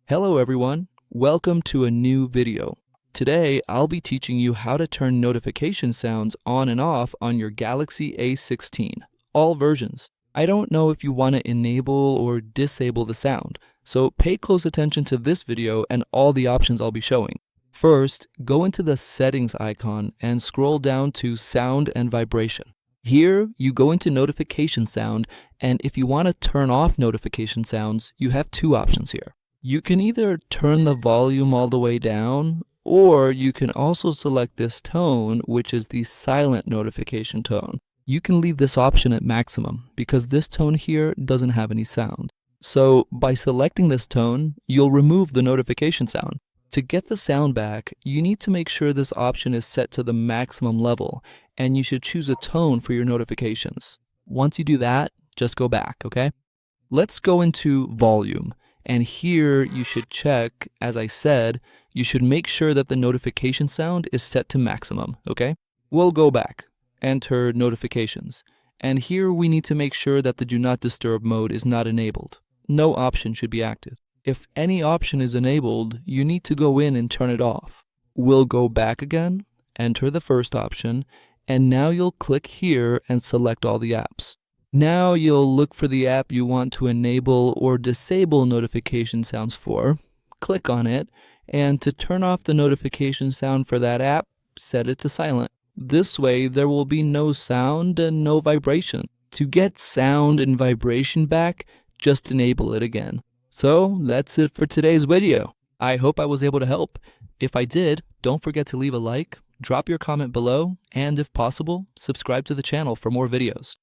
Hello everyone, welcome to a new video. Today I'll be teaching you how to turn notification sounds on and off on your Galaxy A16, all versions. I don't know if you want to enable or disable the sound, so pay close attention to this video and all the options I'll be showing. First, go into the settings icon and scroll down to sound and vibration. Here, you go into notification sound, and if you want to turn off notification sounds, you have two options here. You can either turn the volume all the way down, or you can also select this tone, which is the silent notification tone. You can leave this option at maximum because this tone here doesn't have any sound. So by selecting this tone, you'll remove the notification sound. To get the sound back, you need to make sure this option is set to the maximum level, and you should choose a tone for your notifications. Once you do that, just go back, okay? Let's go into volume. And here you should check, as I said, you should make sure that the notification sound is set to maximum, okay? We'll go back, enter notifications. And here we need to make sure that the do not disturb mode is not enabled. No option should be active. If any option is enabled, you need to go in and turn it off. We'll go back again, enter the first option, and now you'll click here and select all the apps. Now you'll look for the app you want to enable or disable notification sounds for, click on it, and to turn off the notification sound for that app, set it to silent. This way there will be no sound and no vibration. To get sound and vibration back, just enable it again. So that's it for today's video. I hope I was able to help. If I did, don't forget to leave a like, drop your comment below, and if possible, subscribe to the channel for more videos.